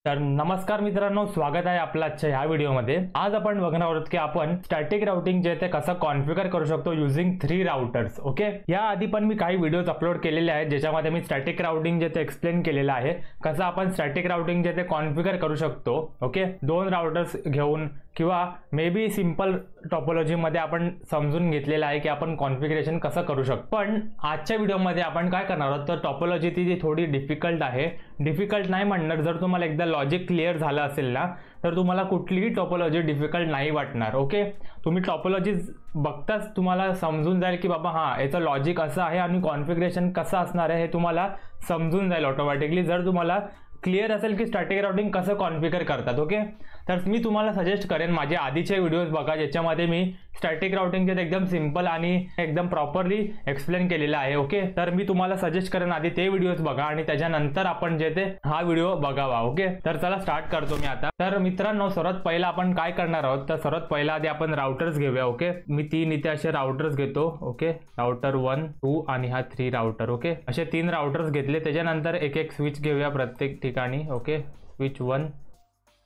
तर नमस्कार मित्रांनो, स्वागत आहे आपल्या आजच्या ह्या व्हिडिओमध्ये। आज आपण बघणार आहोत की आपण स्टॅटिक राउटिंग जे ते कसं कॉन्फिगर करू शकतो युजिंग 3 राउटर्स। ओके, या आधी पण मी काही व्हिडिओज अपलोड केलेले आहेत ज्याच्यामध्ये मी स्टॅटिक राउटिंग जे ते एक्सप्लेन केलेलं आहे, कसं आपण स्टॅटिक राउटिंग जे ते कॉन्फिगर करू शकतो। ओके, 2 राउटर्स घेऊन किंवा मे बी सिंपल टॉपोलॉजी मध्ये आपण समजून घेतलेलं आहे की आपण कॉन्फिगरेशन कसं करू शकतो। पण आजच्या व्हिडिओमध्ये आपण काय करणार आहोत, तर टॉपोलॉजी ती थोडी डिफिकल्ट आहे। डिफिकल्ट नाही म्हणणार, जर तुम्हाला एकदा लॉजिक क्लिअर झालं असेल ना तर तुम्हाला कुठलीही टॉपोलॉजी डिफिकल्ट नाही वाटणार। ओके, तुम्ही टॉपोलॉजी बघताच तुम्हाला समजून जाईल की बाबा हां, याचं लॉजिक असं आहे आणि कॉन्फिगरेशन कसं असणार आहे हे तुम्हाला समजून जाईल ऑटोमॅटिकली, जर तुम्हाला क्लिअर असेल की स्टॅटिक राउटिंग कसं कॉन्फिगर करतात। ओके, तर मी तुम्हाला सजेस्ट करेन माझे आधीचे व्हिडिओज बघा, ज्याच्यामध्ये मी स्टॅटिक राउटिंग एकदम सिंपल आणि एकदम प्रॉपरली एक्सप्लेन केलेलं आहे। ओके, तर मी तुम्हाला सजेस्ट करेन आधी ते व्हिडिओज बघा आणि त्याच्यानंतर आपण जे ते हा व्हिडिओ बघावा। ओके, तर चला स्टार्ट करतो मी आता। तर मित्रांनो, सर्वात पहिला आपण काय करणार आहोत, तर सर्वात पहिला आधी आपण राउटर्स घेऊया। ओके, मी 3 इथे असे राउटर्स घेतो। ओके, राउटर 1, 2 आणि हा 3 राउटर। ओके, असे 3 राउटर्स घेतले, त्याच्यानंतर एक एक स्विच घेऊया प्रत्येक ठिकाणी। ओके, स्विच 1,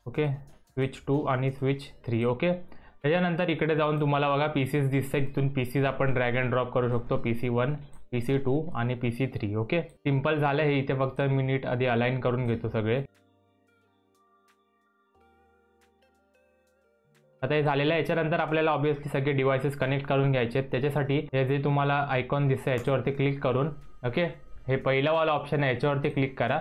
ओके, स्विच 2 आणि स्विच 3। ओके, त्याच्यानंतर इकडे जाऊन तुम्हाला बघा पीसीज दिसते, तिथून पीसीज आपण ड्रॅग अँड ड्रॉप करू शकतो, PC1, PC2 आणि PC3। ओके, सिंपल झालं हे। इथे फक्त मी नीट आधी अलाइन करून घेतो सगळे। आता हे झालेलं आहे। याच्यानंतर आपल्याला ऑब्विसली सगळे डिव्हाइसेस कनेक्ट करून घ्यायचे आहेत। त्याच्यासाठी हे जे तुम्हाला आयकॉन दिसतं याच्यावरती क्लिक करून, ओके, हे पहिला वाला ऑप्शन आहे, याच्यावरती क्लिक करा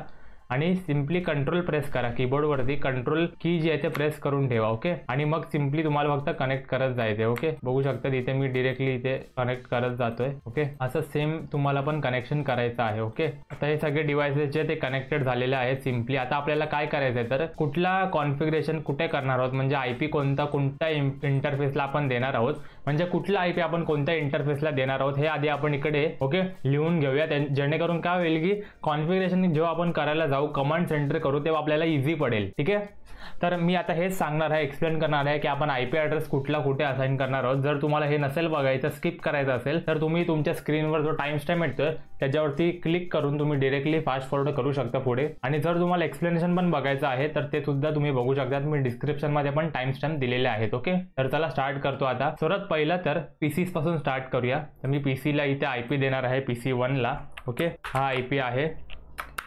आणि सिंपली कंट्रोल प्रेस करा कीबोर्डवरती। कंट्रोल की जी आहे ते प्रेस करून ठेवा। ओके, आणि मग सिंपली तुम्हाला फक्त कनेक्ट करत जायचे। ओके, बघू शकता इथे मी डिरेक्टली इथे कनेक्ट करत जातोय। ओके, असं सेम तुम्हाला पण कनेक्शन करायचं आहे। ओके, आता हे सगळे डिव्हाइसेस जे ते कनेक्टेड झालेले आहेत सिंपली। आता आपल्याला काय करायचं आहे, तर कुठला कॉन्फिगरेशन कुठे करणार आहोत, म्हणजे आयपी कोणत्या इंटरफेसला आपण देणार आहोत, म्हणजे कुठला आयपी आपण कोणत्या इंटरफेसला देणार आहोत हे आधी आपण इकडे ओके लिहून घेऊया, जेणेकरून काय होईल की कॉन्फिगरेशन जेव्हा आपण करायला जाऊ, कमांड सेंटर करू, तेव्हा आपल्याला इझी पडेल। ठीक आहे, तर मी आता हेच सांगणार आहे, एक्सप्लेन करणार आहे की आपण आयपी ॲड्रेस कुठला कुठे असाइन करणार आहोत। जर तुम्हाला हे नसेल बघायचं, स्किप करायचं असेल, तर तुम्ही तुमच्या स्क्रीनवर जो टाइम स्टॅम्प येतोय त्याच्यावरती क्लिक करून तुम्ही डायरेक्टली फास्ट फॉरवर्ड करू शकता पुढे। आणि जर तुम्हाला एक्सप्लेनेशन पण बघायचं आहे तर ते सुद्धा तुम्ही बघू शकता, मी डिस्क्रिप्शन मध्ये पण टाइम स्टॅम्प दिलेले आहेत। ओके, तर चला स्टार्ट करतो आता। सर्वात पहिला तर पीसीज पासून स्टार्ट करूया। तर मी पीसीला इथे आयपी देणार आहे, PC1 ला। ओके, हा आयपी आहे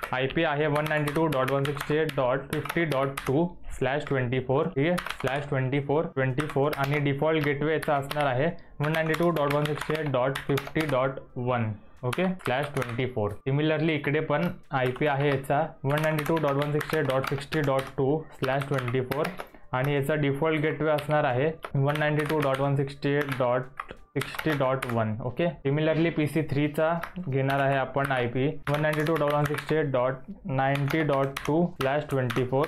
192.168.50.2/24। ठीक आहे, /24 आणि डिफॉल्ट गेटवे याचा असणार आहे 192.168.50.1। ओके, /24। सिमिलरली इकडे पण आयपी आहे याचा 192.168.60.2/24 आणि याचा डिफॉल्ट गेटवे असणार आहे 192.168.60.1। ओके, सिमिलरली PC3 चा घेणार आहे आपण आयपी 192.168.90.2/24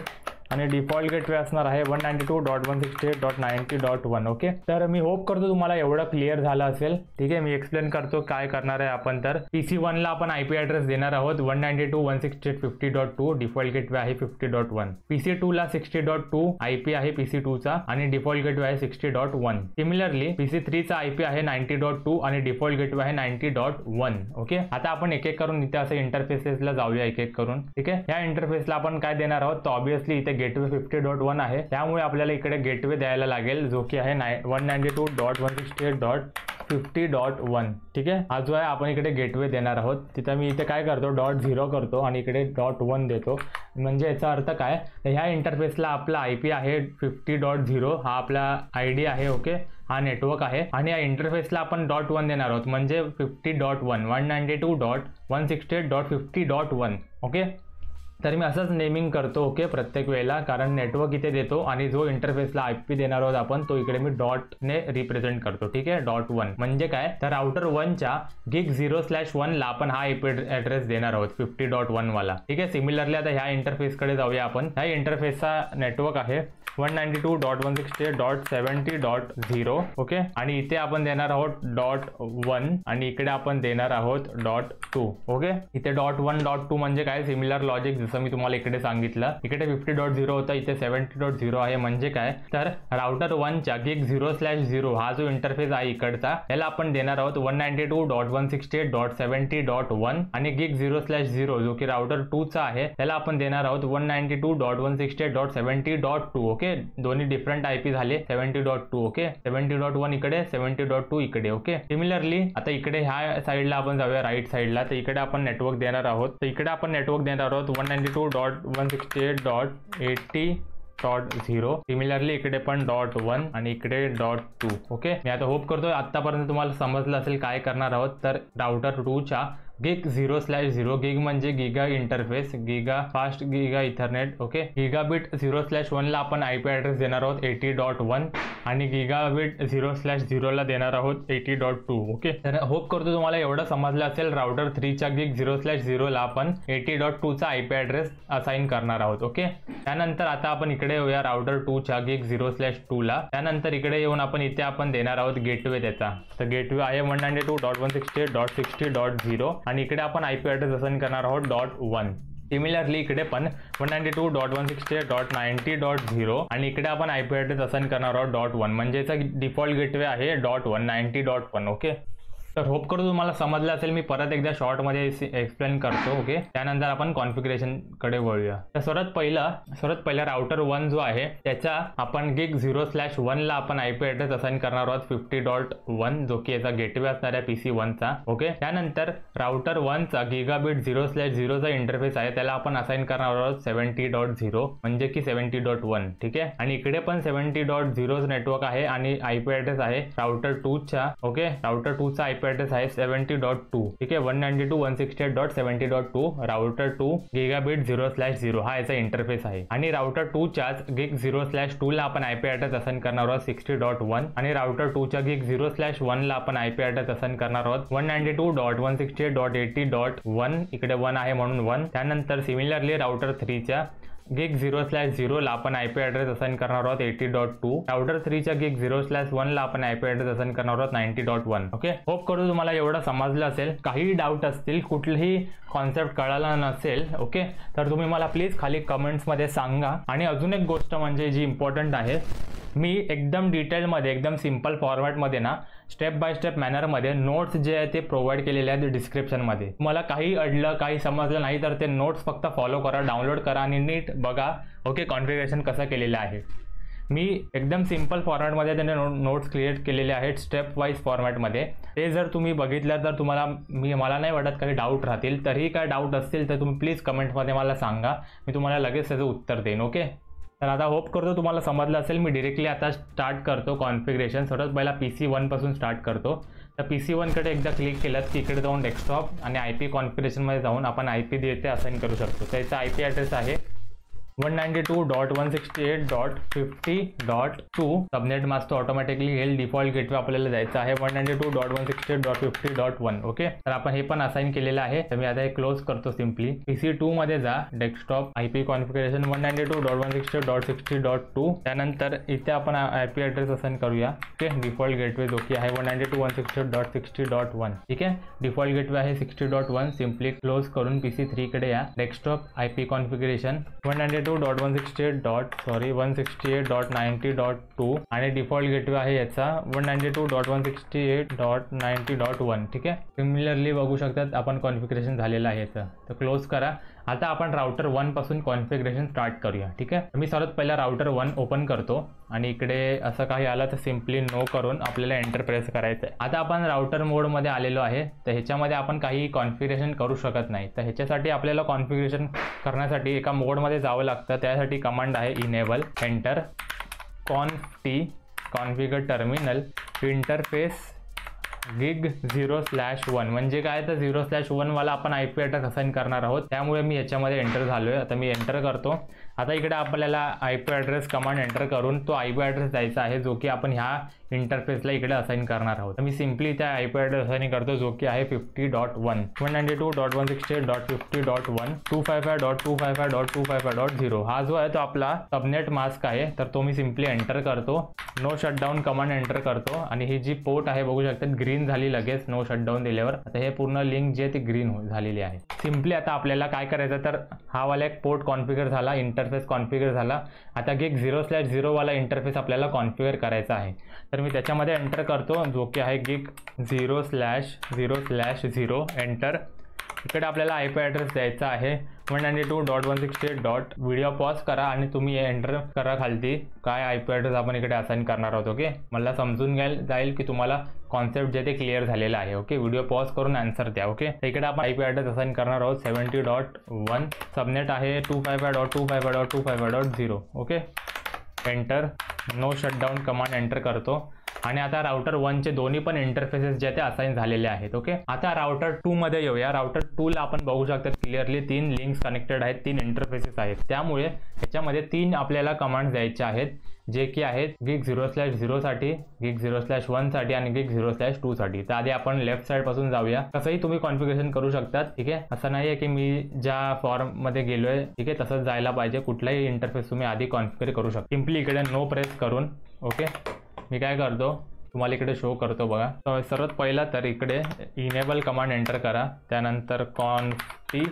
आणि डिफॉल्ट गेटवे असणार आहे 192.168.90.1। ओके, तर मी होप करतो तुम्हाला एवढं क्लिअर झालं असेल। ठीक आहे, मी एक्सप्लेन करतो काय करणार आहे आपण। तर PC1 ला आपण आयपी ॲड्रेस देणार आहोत 192.168.50.2, डिफॉल्ट गेटवे आहे 50.1। PC2 ला 60.2 आयपी आहे PC2 चा आणि डिफॉल्ट गेटवे आहे 60.1। सिमिलरली PC3 चा आयपी आहे 90.2 आणि डिफॉल्ट गेटवे आहे 90.1। ओके, आता आपण एक एक करून इथे असं इंटरफेसेसला जाऊया एक एक करून। ठीक आहे, या इंटरफेसला आपण काय देणार आहोत, तर ऑब्विसली इथे गेटवे 50.1 आहे, त्यामुळे आपल्याला इकडे गेटवे द्यायला लागेल जो की आहे 192.168.50.1। ठीक आहे, हा जो आहे आपण इकडे गेटवे देणार आहोत। तिथं मी इथे काय करतो, .0 करतो आणि इकडे .1 देतो। म्हणजे याचा अर्थ काय, तर ह्या इंटरफेसला आपला आयपी आहे 50.0, हा आपला आयडी आहे। ओके, हा नेटवर्क आहे आणि या इंटरफेसला आपण .1 देणार आहोत, म्हणजे 50.1 192.168.50.1। ओके, तर मी असंच नेमिंग करतो ओके प्रत्येक वेळेला, कारण नेटवर्क इथे देतो आणि जो इंटरफेसला आयपी देणार आहोत आपण तो इकडे मी डॉटने रिप्रेझेंट करतो। ठीक आहे, .1 म्हणजे काय, तर राउटर 1 च्या गिग 0/1 ला आपण हा आयपी ॲड्रेस देणार आहोत 50.1 वाला। ठीक आहे, सिमिलरली आता ह्या इंटरफेसकडे जाऊया आपण। ह्या इंटरफेसचा नेटवर्क आहे 192.168.70.0 ओके. आणि इथे आपण देणार आहोत .1 आणि इकडे आपण देणार आहोत .2 ओके. इथे .1.2 म्हणजे काय, सिमिलर लॉजिक जसं मी तुम्हाला इकडे सांगितलं. इकडे 50.0 होता, इथे 70.0 आहे. म्हणजे काय तर राउटर 1 च्या गिग 0/0 हा जो इंटरफेस आहे इकडचा, याला आपण देणार आहोत 192.168.70.1 आणि गिग 0/0 जो की राउटर 2 चा आहे त्याला आपण देणार आहोत 192.168.70.2 ओके. दोन्ही डिफरंट आयपी झाले 70.2 ओके. 70.1 इकडे 70.2 इकडे ओके. सिमिलरली आता इकडे ह्या साईडला आपण जाऊया राईट साईडला. तर इकडे आपण नेटवर्क देणार आहोत. तर इकडे आपण नेटवर्क देणार आहोत 192.168.80.0. सिमिलरली इकडे पण .1 आणि इकडे .2 ओके. मी आता होप करतो आतापर्यंत तुम्हाला समजलं असेल काय करणार आहोत. तर राउटर 2 च्या गिग 0/0 गिग म्हणजे giga interface, giga fast, giga Ethernet okay. Gigabit 0/1 ला आपण आयपी ॲड्रेस देणार आहोत 80.1 आणि गिगाबिट 0/0 ला देणार आहोत 80.2 ओके. तर होप करतो तुम्हाला एवढं समजलं असेल. राउटर 3 च्या गिग 0/0 ला आपण 80.2 चा आयपी ॲड्रेस असाइन करणार आहोत ओके. त्यानंतर आता आपण इकडे येऊया राउटर 2 च्या गिग 0/2 ला. त्यानंतर इकडे येऊन आपण इथे आपण देणार आहोत गेटवे त्याचा. तर गेटवे आहे 192.168.60.0 आणि इकडे आपण आयपी ॲड्रेस असाइन करणार आहोत .1. सिमिलरली इकडे पण 192.168.90.0 आणि इकडे आपण आयपी ॲड्रेस असाइन करणार आहोत .1 म्हणजे याचा डिफॉल्ट गेटवे आहे .1 90.1 ओके. तर होप करतो तुम्हाला समजलं असेल. मी परत एकदा शॉर्टमध्ये एक्सप्लेन करतो ओके. त्यानंतर आपण कॉन्फिगरेशन कडे वळूया. तर सर्वात पहिला राउटर 1 जो आहे त्याचा आपण गिग 0/1 ला आपण आयपी ॲड्रेस असाइन करणार आहोत 50.1 जो की याचा गेटवे असणार आहे PC 1 चा ओके. त्यानंतर राउटर 1 चा गिगाबिट 0/0 चा इंटरफेस आहे त्याला आपण असाइन करणार आहोत 70.0 म्हणजे की 70.1 ठीक आहे. आणि इकडे पण 70.0 नेटवर्क आहे आणि आयपी ॲड्रेस आहे राउटर 2 च्या ओके. राउटर 2 चा आयपी ॲड्रेस आहे 70.2 ठीक आहे. 192.168.70.2 राउटर 2 गिगाबिट 0/0 हा याचा इंटरफेस आहे. आणि राउटर 2 च्या गिग 0/2 ला आपण आयपी ॲड्रेस असाइन करणार आहोत 60.1 आणि राउटर 2 च्या गिग 0/1 ला आपण आयपी ॲड्रेस असाइन करणार आहोत 192.168.80.1 इकडे 1 आहे म्हणून 1. त्यानंतर सिमिलरली राउटर 3 च्या गिग 0/0 ला आपण आयपी ॲड्रेस असाइन करणार आहोत 80.2. राउटर 3 च्या गिग 0/1 ला आपण आयपी ॲड्रेस असाइन करणार आहोत 90.1 ओके. होप करू तुम्हाला एवढं समजलं असेल. काही डाऊट असतील, कुठलीही कॉन्सेप्ट कळाला नसेल ओके, तर तुम्ही मला प्लीज खाली कमेंट्समध्ये सांगा. आणि अजून एक गोष्ट म्हणजे जी इम्पॉर्टंट आहे, मी एकदम डिटेलमध्ये एकदम सिम्पल फॉर्मॅटमध्ये ना स्टेप बाय स्टेप मॅनरमध्ये नोट्स जे आहे ते प्रोव्हाइड केलेले आहेत डिस्क्रिप्शनमध्ये. मला काही अडलं, काही समजलं नाही तर ते नोट्स फक्त फॉलो करा, डाउनलोड करा आणि नीट बघा ओके कॉन्फिगरेशन कसं केलेलं आहे. मी एकदम सिम्पल फॉर्मॅटमध्ये त्याने नोट्स क्रिएट केलेले आहेत स्टेप वाईज फॉर्मॅटमध्ये. ते जर तुम्ही बघितलं तर तुम्हाला मला नाही वाटत काही डाऊट राहतील. तरीही काय डाऊट असतील तर तुम्ही प्लीज कमेंटमध्ये मला सांगा, मी तुम्हाला लगेच त्याचं उत्तर देईन ओके. तर आता होप करतो तुम्हाला समजलं असेल. मी डिरेक्टली आता स्टार्ट करतो कॉन्फिगरेशन. सर्वात पहिला PC 1 पासून स्टार्ट करतो. तर PC 1 कडे एकदा क्लिक केलं की इकडे जाऊन डेस्कटॉप आणि IP कॉन्फिगरेशनमध्ये जाऊन आपण IP देते असाइन करू शकतो. त्याचा IP ॲड्रेस आहे 192.168.50.2. सबनेट मास्क ऑटोमॅटिकली येईल. डिफॉल्ट गेटवे आपल्याला द्यायचं आहे 192.168.50.1 ओके. तर आपण हे पण असाइन केलेलं आहे. तर मी आता हे क्लोज करतो सिम्पली. PC 2 मध्ये जा, डेस्कटॉप IP कॉन्फिगरेशन 192.168.60.2. त्यानंतर इथे आपण IP ॲड्रेस असाइन करूया ओके. डिफॉल्ट गेटवे जो की आहे 192.168.60.1 ठीक आहे. डिफॉल्ट गेटवे आहे 60.1. सिम्पली क्लोज करून PC 3 कडे या. डेस्कटॉप IP कॉन्फिगरेशन 168.90.2 आणि डिफॉल्ट गेटवे आहे याचा 192.168.90.1 ठीक आहे. सिमिलरली बघू शकतात आपण कॉन्फिगरेशन झालेलं आहे याचं. तर क्लोज करा. आता आपण राउटर 1 पासून कॉन्फिगरेशन स्टार्ट करूया ठीक आहे. मी सर्वात पहिला राउटर 1 ओपन करतो आणि इकडे असं काही आलं तर सिम्पली नो करून आपल्याला एंटर प्रेस करायचं आहे. आता आपण राउटर मोडमध्ये आलेलो आहे. तर ह्याच्यामध्ये आपण काही कॉन्फिगरेशन करू शकत नाही. तर ह्याच्यासाठी आपल्याला कॉन्फिगरेशन करण्यासाठी एका मोडमध्ये जावं लागतं. त्यासाठी कमांड आहे enable enter conft configure terminal interface gig 0/1 म्हणजे काय तर 0/1 वाला आपण IP ॲड्रेस असाइन करणार आहोत. त्यामुळे मी याच्यामध्ये एंटर झालोय. आता मी एंटर करतो आता इकडे आपल्याला IP ॲड्रेस कमांड एंटर करून तो IP ॲड्रेस द्यायचा आहे जो की आपण ह्या इंटरफेसला इकडे असाइन करणार आहोत. तर मी सिम्पली त्या IP ॲड्रेस असाइन करतो जो की आहे 50.1 192.168.50.1 255.255.255.0. हा जो आहे तो आपला सबनेट मास्क आहे. तर तो मी सिम्पली एंटर करतो. नो शटडाऊन कमांड एंटर करतो आणि ही जी पोर्ट आहे बघू शकता ग्रीन झाली लगेच नो शटडाऊन दिल्यावर. आता हे पूर्ण लिंक जे ती ग्रीन झालेली आहे. सिम्पली आता आपल्याला काय करायचं तर हा वाला एक पोर्ट कॉन्फिगर झाला, इंटरफेस कॉन्फिगर झाला. आता गिग 0/0 वाला इंटरफेस आपल्याला कॉन्फिगर करायचा आहे. तर मी त्याच्यामध्ये एंटर करतो जो की आहे गिग 0/0/0 एंटर. इकडे आपल्याला IP ॲड्रेस द्यायचा आहे 192.168. व्हिडिओ पॉज करा आणि तुम्ही एंटर करा खालती काय IP ॲड्रेस आपण इकडे असाइन करणार आहोत. ओके, मला समजून जाईल की तुम्हाला कॉन्सेप्ट जे ते क्लिअर झालेला आहे. ओके, व्हिडिओ पॉज करून आन्सर द्या. ओके, इकडे आपण IP ॲड्रेस असाइन करणार आहोत 70.1. सबनेट आहे 255.255.255.0. Okay, enter. No shutdown command enter करतो आणि आता राउटर 1 चे दोन्ही पण इंटरफेसेस जे ते असाइन झालेले आहेत. ओके, आता राउटर 2 मध्ये येऊया. राउटर 2 ला आपण बघू शकता क्लिअरली 3 लिंक्स कनेक्टेड आहेत, 3 इंटरफेसेस आहेत. त्यामुळे याच्यामध्ये 3 आपल्याला कमांड्स द्यायचे आहेत जे की आहेत गिग 0/0 साठी, गिग 0/1 साठी आणि गिग 0/2 साठी. तर आधी आपण लेफ्ट साइड पासून जाऊया. कसंही तुम्ही कॉन्फिगरेशन करू शकतात. ठीक आहे, असं नाही आहे की मी ज्या फॉर्म मध्ये गेलोय ठीक आहे तसंच जायला पाहिजे. कुठलाही इंटरफेस तुम्ही आधी कॉन्फिगर करू शकता सिम्पली इकडे नो प्रेस करून. ओके, मी काय करतो तुम्हाला इकडे शो करतो बघा. तर सर्वात पहिला तर इकडे इनेबल कमांड एंटर करा, त्यानंतर कॉन्फी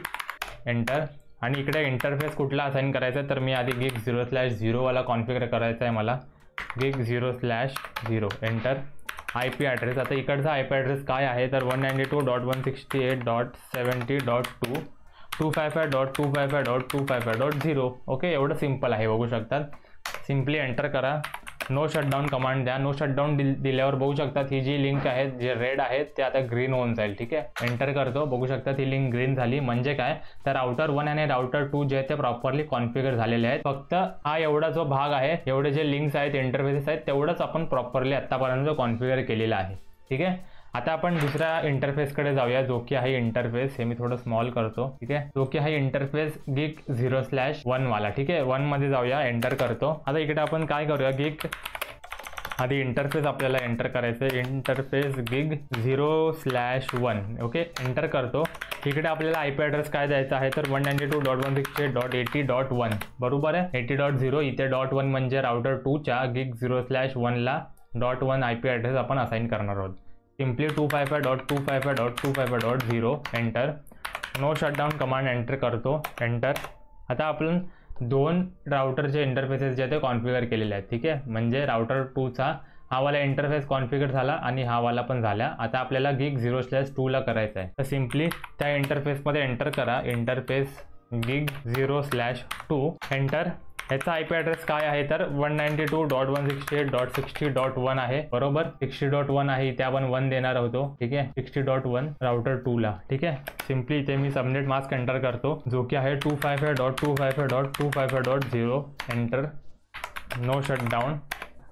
एंटर आणि इकडे इंटरफेस कुठला असाइन करायचा तर मी आधी गिग 0/0 वाला कॉन्फिगर करायचा आहे मला. Gig 0/0 enter. IP ॲड्रेस आता इकडचा IP ॲड्रेस काय आहे तर 192.168.70.2 255.255.255.0. ओके, एवढं सिम्पल आहे बघू शकतात. सिम्पली एंटर करा. नो शटडाऊन कमांड द्या. नो शटडाऊन दिल्यावर बघू शकतात ही जी लिंक आहे जे रेड आहे ते आता ग्रीन होऊन जाईल. ठीक आहे, एंटर करतो. बघू शकतात ही लिंक ग्रीन झाली. म्हणजे काय तर राउटर 1 आणि राउटर 2 जे ते प्रॉपरली कॉन्फिगर झालेले आहेत. फक्त हा एवढा जो भाग आहे एवढे जे लिंक्स आहेत इंटरफेसेस आहेत तेवढंच आपण प्रॉपरली आतापर्यंत कॉन्फिगर केलेला आहे. ठीक आहे, आता आपण दुसऱ्या इंटरफेसकडे जाऊया जो की आहे इंटरफेस. हे मी थोडं स्मॉल करतो. ठीक आहे, जो की आहे इंटरफेस गिग 0/1 वाला. ठीक आहे, 1 मध्ये जाऊया. एंटर करतो. आता इकडे आपण काय करूया गिग आधी इंटरफेस आपल्याला एंटर करायचं आहे. Interface gig 0/1. ओके, एंटर करतो. इकडे आपल्याला IP ॲड्रेस काय द्यायचा आहे तर 192.168.80.1 बरोबर आहे. 80.0 इथे .1 म्हणजे राउटर 2 च्या गिग 0/1 ला .1 IP ॲड्रेस आपण असाइन करणार आहोत. Simply 255.255.255.0 enter. No shutdown command enter करतो. एंटर. आता आपण 2 राउटरचे इंटरफेसेस जे ते कॉन्फिगर केलेले आहेत. ठीक आहे, म्हणजे राउटर 2 चा हा वाला इंटरफेस कॉन्फिगर झाला आणि हा वाला पण झाला. आता आपल्याला गिग 0/2 ला करायचा आहे. तर सिम्पली त्या इंटरफेसमध्ये एंटर करा. Interface gig 0/2 enter. याचा IP ॲड्रेस काय आहे तर 192.168.60.1 आहे बरोबर. 60.1 आहे इथे आपण 1 देणार होतो. ठीक आहे, 60.1 राउटर 2 ला. ठीक आहे, सिम्पली इथे मी सबनेट मास्क एंटर करतो जो की आहे 255.255.255.0 एंटर. No shutdown.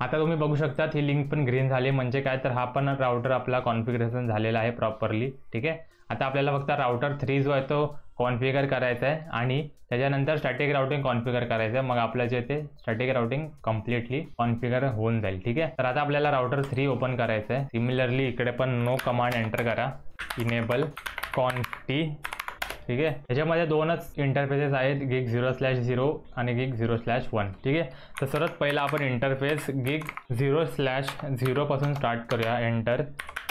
आता तुम्ही बघू शकता ही लिंक पण ग्रीन झाली. म्हणजे काय तर हा पण राउटर आपला कॉन्फिगरेशन झालेला आहे प्रॉपरली. ठीक आहे, आता आपल्याला फक्त राउटर 3 जो आहे तो कॉन्फिगर करायचा आहे आणि त्याच्यानंतर स्टॅटिक राउटिंग कॉन्फिगर करायचं आहे. मग आपलं जे ते स्टॅटिक राउटिंग कम्प्लिटली कॉन्फिगर होऊन जाईल. ठीक आहे, तर आता आपल्याला राउटर 3 ओपन करायचं आहे. सिमिलरली इकडे पण नो कमांड एंटर करा. इनेबल कॉन्फी. ठीक आहे, याच्यामध्ये 2च इंटरफेसेस आहेत गिग 0/0 आणि गिग 0/1. ठीक आहे, तर सर्वात पहिला आपण इंटरफेस गिग 0/0 पासून स्टार्ट करूया. एंटर.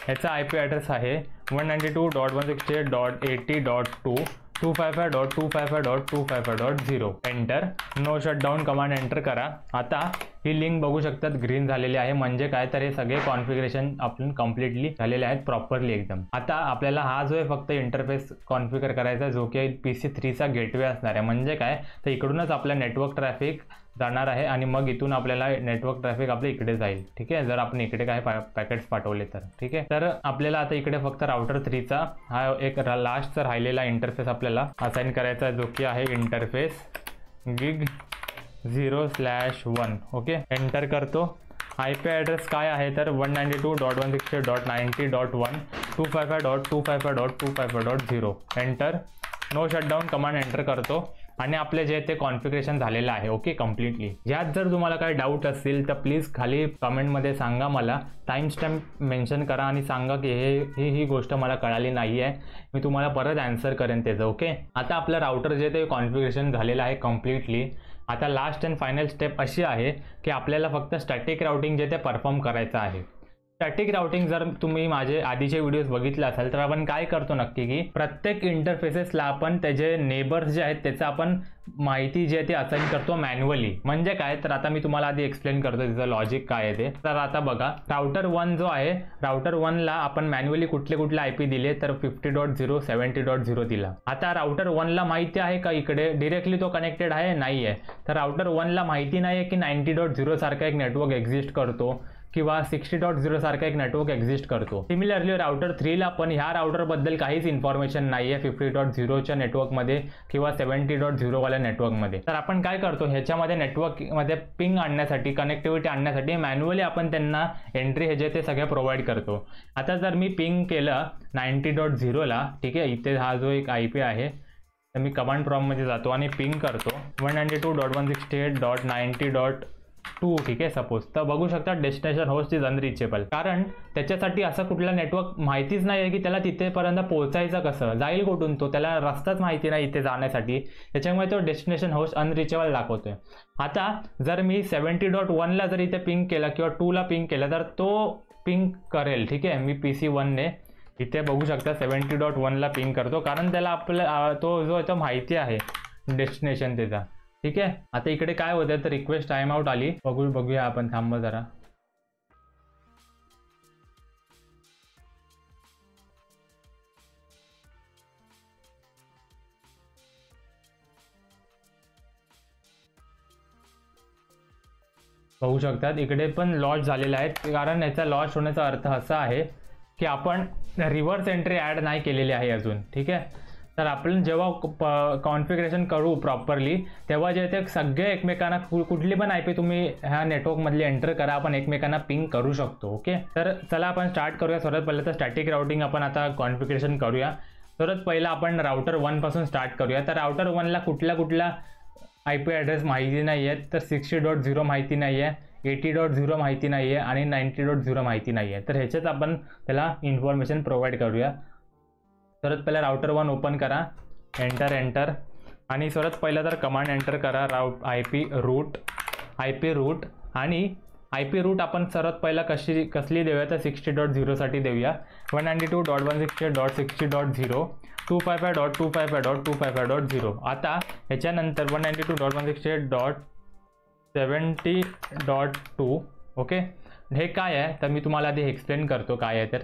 याचा IP ॲड्रेस आहे 192.168.80.2 255.255.255.0 enter. No shutdown command enter करा. आता ही लिंक बघू शकतात ग्रीन झालेली आहे. म्हणजे काय तर हे सगळे कॉन्फिगरेशन आपण कम्प्लिटली झालेले आहेत प्रॉपरली एकदम. आता आपल्याला हा जो आहे फक्त इंटरफेस कॉन्फिगर करायचा जो की PC3 चा गेटवे असणार आहे. म्हणजे काय तर इकडूनच आपला नेटवर्क ट्रॅफिक जाणार आहे आणि मग इथून आपल्याला नेटवर्क ट्रॅफिक आपल्या इकडे जाईल. ठीक आहे, जर आपण इकडे काय पॅकेट्स पाठवले तर. ठीक आहे, तर आपल्याला आता इकडे फक्त राउटर 3 चा हा एक लास्टचा राहिलेला इंटरफेस आपल्याला असाइन करायचा जो की आहे इंटरफेस गिग 0/1. ओके, एंटर करतो. IP ॲड्रेस काय आहे तर 192.168.90.1 255.255.255.0 enter. No shutdown command enter करतो आणि आपले जे ते कॉन्फिगरेशन झालेलं आहे ओके कम्प्लिटली. यात जर तुम्हाला काही डाऊट असतील तर प्लीज खाली कमेंटमध्ये सांगा, मला टाइम स्टॅम्प मेन्शन करा आणि सांगा की ही गोष्ट मला कळाली नाही आहे, मी तुम्हाला परत आन्सर करेन त्याचं ओके. आता आपलं राउटर जे ते कॉन्फिगरेशन झालेलं आहे कम्प्लिटली. आता लास्ट अँड फायनल स्टेप अशी आहे की आपल्याला फक्त स्टॅटिक राउटिंग जे ते परफॉर्म करायचं आहे. स्टॅटिक राउटिंग जर तुम्ही माझे आधीचे व्हिडिओज बघितले असाल तर आपण काय करतो नक्की की प्रत्येक इंटरफेसेसला आपण त्याचे नेबर्स जे आहेत त्याचं आपण माहिती जे आहे ते असाइन करतो मॅन्युअली. म्हणजे काय तर आता मी तुम्हाला आधी एक्सप्लेन करतो त्याचं लॉजिक काय आहे ते. तर आता बघा राउटर 1 जो आहे, राउटर 1ला आपण मॅन्युअली कुठले आयपी दिले तर 50.0 70.0 दिला. आता राउटर 1ला माहिती आहे का इकडे डिरेक्टली तो कनेक्टेड आहे नाही आहे, तर राउटर 1ला माहिती नाही आहे की 90.0 सारखा एक नेटवर्क एक्झिस्ट करतो किंवा 60.0 सारखा एक नेटवर्क एक्झिस्ट करतो. सिमिलरली राउटर 3ला पण ह्या राउटरबद्दल काहीच इन्फॉर्मेशन नाही आहे 50.0च्या नेटवर्कमध्ये किंवा 70.0 वाल्या नेटवर्कमध्ये. तर आपण काय करतो ह्याच्यामध्ये नेटवर्कमध्ये पिंग आणण्यासाठी, कनेक्टिव्हिटी आणण्यासाठी मॅन्युअली आपण त्यांना एंट्री हे जे ते सगळे प्रोव्हाइड करतो. आता जर मी पिंग केलं 90.0ला, ठीक आहे, इथे हा जो एक IP आहे तर मी कमांड प्रॉम्प्टमध्ये जातो आणि पिंग करतो 192.168.90.2 ठीक आहे सपोज. तर बघू शकता डेस्टिनेशन होस्ट इज अनरिचेबल, कारण त्याच्यासाठी असं कुठला नेटवर्क माहितीच नाही आहे की त्याला तिथेपर्यंत पोहोचायचं कसं, जाईल कुठून तो, त्याला रस्ताच माहिती नाही इथे जाण्यासाठी, त्याच्यामुळे तो डेस्टिनेशन होस्ट अनरिचेबल दाखवतोय. आता जर मी 70.1ला जर इथे पिंग केला किंवा 2ला पिंग केला तर तो पिंग करेल, ठीक आहे. मी PC1ने इथे बघू शकता 70.1ला पिंग करतो, कारण त्याला आपला तो जो आहे तो माहिती आहे डेस्टिनेशन त्याचा, ठीक आहे. आता इकडे काय होतं तर रिक्वेस्ट टाइम आउट आली, बघूया आपण, थांबा जरा. बघू शकतात इकडे पण लॉस झालेला आहे, कारण याचा लॉस होण्याचा अर्थ असा आहे की आपण रिव्हर्स एंट्री ॲड नाही केलेली आहे अजून, ठीक आहे. तर आपण जेव्हा कॉन्फिगरेशन करू प्रॉपरली तेव्हा जे ते सगळे एकमेकांना कुठली पण IP तुम्ही ह्या नेटवर्कमधली एंटर करा, आपण एकमेकांना पिंग करू शकतो ओके. तर चला आपण स्टार्ट करूया. सर्वात पहिलं तर स्टॅटिक राउटिंग आपण आता कॉन्फिगरेशन करूया. सर्वात पहिलं आपण राउटर 1 पासून स्टार्ट करूया. तर राउटर 1ला कुठला IP ॲड्रेस माहिती नाही आहे, तर 60.0 माहिती नाही आहे, 80.0 माहिती नाही आहे आणि 90.0 माहिती नाही आहे. तर ह्याच्यात आपण त्याला इन्फॉर्मेशन प्रोव्हाइड करूया. सर्वात पहिला राउटर 1 ओपन करा, एंटर आणि सर्वात पहिला तर कमांड एंटर करा IP रूट आणि IP रूट आपण सर्वात पहिला कसली देऊया तर 60.0 साठी देऊया. 192.168.60.0 255.255.255.0. आता ह्याच्यानंतर 192.168.70.2 ओके. हे काय आहे तर मी तुम्हाला आधी एक्सप्लेन करतो काय आहे. तर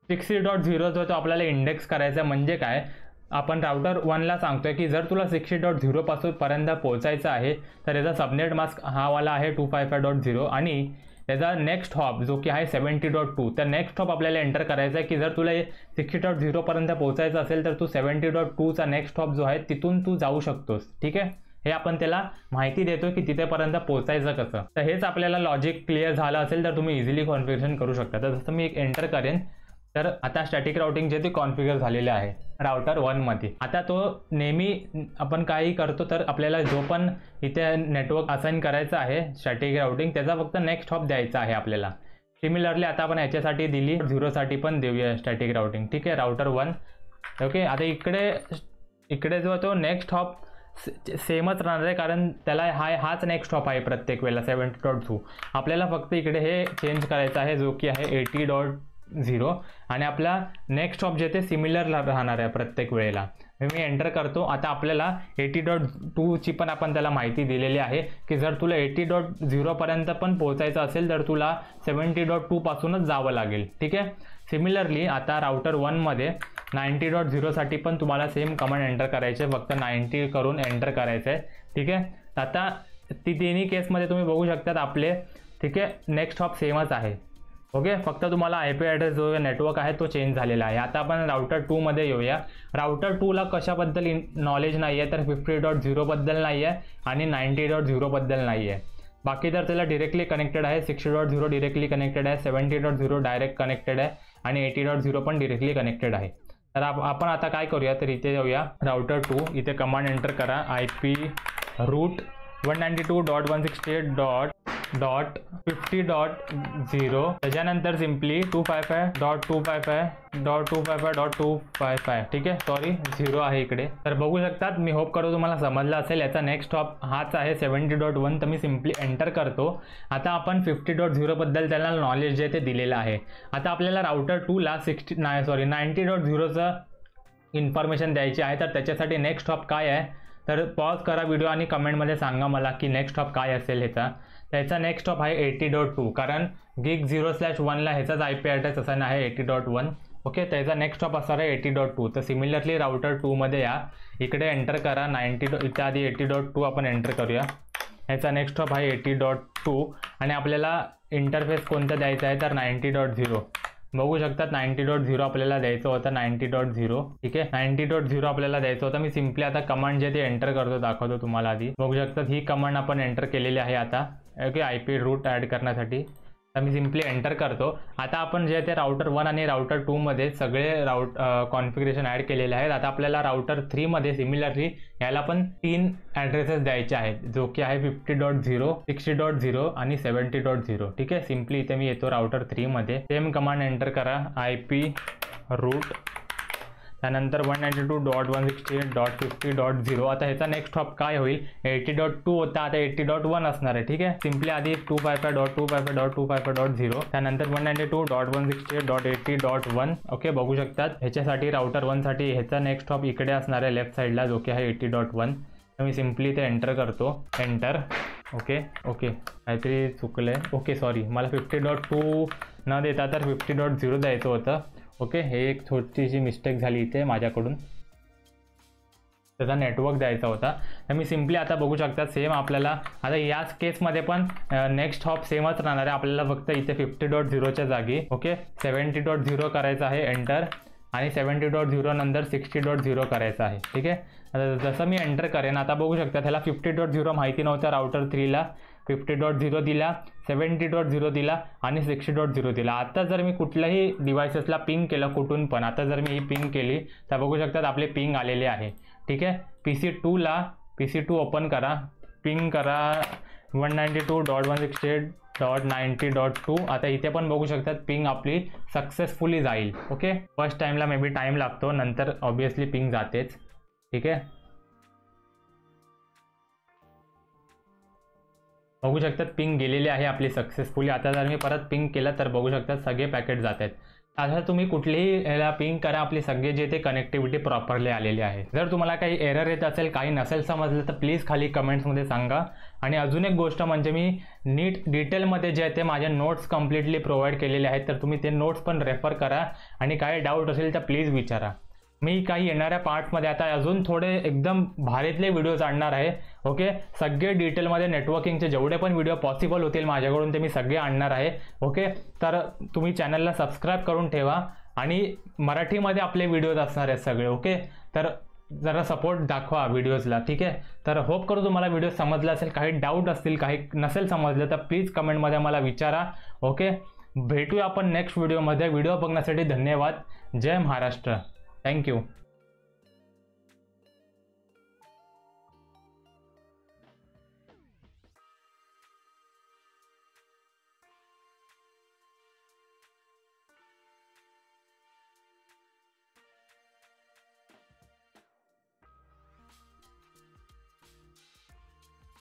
60.0 जो तो आपल्याला इंडेक्स करायचा, म्हणजे काय आपण राउटर 1ला सांगतोय की जर तुला 60.0 पासून पर्यंत पोहोचायचं आहे तर याचा सबनेट मास्क हा वाला आहे 255.0 आणि त्याचा नेक्स्ट हॉप जो की आहे 70.2. तर नेक्स्ट हॉप आपल्याला एंटर करायचा आहे की जर तुला 60.0 पर्यंत पोहोचायचं असेल तर तू 70.2चा नेक्स्ट हॉप जो आहे तिथून तू जाऊ शकतोस, ठीक आहे. हे आपण त्याला माहिती देतो की तिथेपर्यंत पोहोचायचं कसं. तर हेच आपल्याला लॉजिक क्लिअर झालं असेल तर तुम्ही इझिली कॉन्फिगरेशन करू शकता. तर जसं मी एक एंटर करेन तर आता स्टॅटिक राउटिंग जे ते कॉन्फिगर झालेले आहे राउटर 1मध्ये. आता तो नेहमी आपण काही करतो तर आपल्याला जो पण इथे नेटवर्क असाइन करायचा आहे स्टॅटिक राउटिंग त्याचा फक्त नेक्स्ट हॉप द्यायचा आहे आपल्याला. सिमिलरली आता आपण याच्यासाठी दिली 0 साठी पण देऊया स्टॅटिक राउटिंग, ठीक आहे, राउटर 1 ओके. आता इकडे जो तो नेक्स्ट हॉप सेमच राहणार आहे, कारण त्याला हाच नेक्स्ट हॉप आहे प्रत्येक वेळेला 70.2. आपल्याला फक्त इकडे हे चेंज करायचं आहे जो की आहे 80.0 आणि आपला नेक्स्ट हॉप जे ते सिमिलर राहणार आहे प्रत्येक वेळेला. मी एंटर करतो. आता आपल्याला 80.2 ची पण आपण त्याला माहिती दिलेली आहे की जर तुला 80.0 पर्यंत पण पोहोचायचं असेल तर तुला 70.2 पासूनच जावं लागेल, ठीक आहे. सिमिलरली आता राउटर 1 मध्ये 90.0 साठी पण तुम्हाला सेम कमांड एंटर करायचे, फक्त 90 करून एंटर करायचं आहे, ठीक आहे. आता तिन्ही केसमध्ये तुम्ही बघू शकतात आपले, ठीक आहे, नेक्स्ट हॉप सेमच आहे ओके. फक्त तुम्हाला IP ॲड्रेस जो नेटवर्क आहे तो चेंज झालेला आहे. आता आपण राउटर 2 मध्ये येऊया. राउटर 2ला कशाबद्दल नॉलेज नाही आहे तर 50.0 बद्दल नाही आहे आणि 90.0 बद्दल नाही आहे. बाकी तर त्याला डिरेक्टली कनेक्टेड आहे, 60.0 डिरेक्टली कनेक्टेड आहे, 70.0 डायरेक्ट कनेक्टेड आहे आणि 80.0 पण डिरेक्टली कनेक्टेड आहे. तर आपण आता काय करूया, तर इथे जाऊया राउटर 2, इथे कमांड एंटर करा IP रूट 192.168.50.0 त्याच्यानंतर सिम्पली 255.255.255.255 ठीक आहे, सॉरी 0 आहे इकडे. तर बघू शकतात, मी होप करतो तुम्हाला समजलं असेल. याचा नेक्स्ट हॉप हाच आहे 70.1. तर मी सिम्पली एंटर करतो. आता आपण 50.0 बद्दल त्याला नॉलेज जे ते दिलेलं आहे. आता आपल्याला राउटर 2ला 90.0चं इन्फॉर्मेशन द्यायची आहे. तर त्याच्यासाठी नेक्स्ट हॉप काय आहे, तर पॉज करा व्हिडिओ आणि कमेंटमध्ये सांगा मला की नेक्स्ट हॉप काय असेल ह्याचा. त्याचा नेक्स्ट हॉप आहे 80.2, कारण gig 0/1ला ह्याचाच IP ॲड्रेस असा आहे 80.1. ओके, त्याचा नेक्स्ट हॉप असणार आहे 80.2. तर सिमिलरली राउटर 2मध्ये या, इकडे एंटर करा 90. इथं आधी 80.2 आपण एंटर करूया. ह्याचा नेक्स्ट हॉप आहे 80.2 आणि आपल्याला इंटरफेस कोणतं द्यायचं आहे, तर 90.0. बघू शकतात 90.0 आपल्याला द्यायचं होतं. 90.0 ठीक आहे, 90.0 आपल्याला द्यायचं होतं. मी सिम्पली आता कमांड जे ते एंटर करतो, दाखवतो तुम्हाला. आधी बघू शकतात ही कमांड आपण एंटर केलेली आहे आता. ओके, IP रूट ॲड करण्यासाठी. तर मी सिम्पली एंटर करतो. आता आपण जे ते राउटर 1 आणि राउटर 2 मध्ये सगळे कॉन्फिगरेशन ॲड केलेले आहेत. आता आपल्याला राउटर 3 मध्ये सिमिलरली याला पण 3 ॲड्रेसेस द्यायचे आहेत, जो की आहे 50.0, 60.0 आणि 70.0 ठीक आहे. सिम्पली इथे मी येतो राउटर 3 मध्ये. सेम कमांड एंटर करा IP रूट, त्यानंतर 192.168.50.0. आता ह्याचा नेक्स्ट हॉप काय होईल, 80.2 होता, आता 80.1 असणार आहे. ठीक आहे, सिम्पली आधी 255.255.255.0, त्यानंतर 192.168.80.1. ओके, बघू शकतात ह्याच्यासाठी राउटर 1 साठी ह्याचा नेक्स्ट हॉप इकडे असणार आहे लेफ्ट साईडला, जो की आहे 80.1. तर मी सिम्पली ते एंटर करतो. एंटर. ओके काहीतरी चुकलंय. ओके सॉरी, मला 50.2 न देता तर 50.0 द्यायचं होतं. ओके, हे एक छोटीशी मिस्टेक झाली इथे माझ्याकडून, त्याचा नेटवर्क द्यायचा होता. तर मी सिम्पली आता बघू शकता सेम आपल्याला आता याच केसमध्ये पण नेक्स्ट हॉप सेमच राहणार आहे. आपल्याला फक्त इथे 50.0च्या जागी 70.0 करायचं आहे. एंटर. आणि 70.0 नंतर 60.0 करायचं आहे. ठीक आहे, आता जसं मी एंटर करेन, आता बघू शकता त्याला 50.0 माहिती नव्हतं. राउटर 3ला 50.0 दिला, 70.0 दिला आणि 60.0 दिला. आता जर मी कुठल्याही डिव्हाइसेसला पिंग केलं कुठून पण, आता जर मी ही पिंग केली तर बघू शकतात आपले पिंग आलेले आहे. ठीक आहे, PC2 ओपन करा, पिंग करा 192.168.90.2. आता इथे पण बघू शकतात पिंग आपली सक्सेसफुली जाईल. ओके, फर्स्ट टाइमला मे बी टाइम लागतो, नंतर ऑब्विसली पिंग जातेच. ठीक आहे, बघू शकतात पिंग गेलेली आहे आपली सक्सेसफुली. आता जर मी परत पिंग केलं तर बघू शकतात सगळे पॅकेट जात आहेत. आता तुम्ही कुठलीही याला पिंग करा, आपले सगळे जे ते कनेक्टिव्हिटी प्रॉपरली आलेली आहे. जर तुम्हाला काही एरर येत असेल, काही नसेल समजलं तर प्लीज खाली कमेंट्समध्ये सांगा. आणि अजून एक गोष्ट म्हणजे मी नीट डिटेलमध्ये जे आहे ते माझे नोट्स कम्प्लिटली प्रोव्हाइड केलेले आहेत, तर तुम्ही ते नोट्स पण रेफर करा आणि काही डाऊट असेल तर प्लीज विचारा. मी काही येणाऱ्या पार्ट्समध्ये आता अजून थोडे एकदम भारीतले व्हिडिओज आणणार आहे. ओके, सगळे डिटेलमध्ये नेटवर्किंगचे जेवढे पण व्हिडिओ पॉसिबल होतील माझ्याकडून ते मी सगळे आणणार आहे. ओके, तर तुम्ही चॅनलला सबस्क्राईब करून ठेवा आणि मराठीमध्ये आपले व्हिडिओज असणार आहेत सगळे. ओके, तर जरा सपोर्ट दाखवा व्हिडिओजला. ठीक आहे, तर होप करू तुम्हाला व्हिडिओ समजला असेल. काही डाऊट असतील, काही नसेल समजलं तर प्लीज कमेंटमध्ये मला विचारा. ओके, भेटूया आपण नेक्स्ट व्हिडिओमध्ये. व्हिडिओ बघण्यासाठी धन्यवाद. जय महाराष्ट्र. Thank you.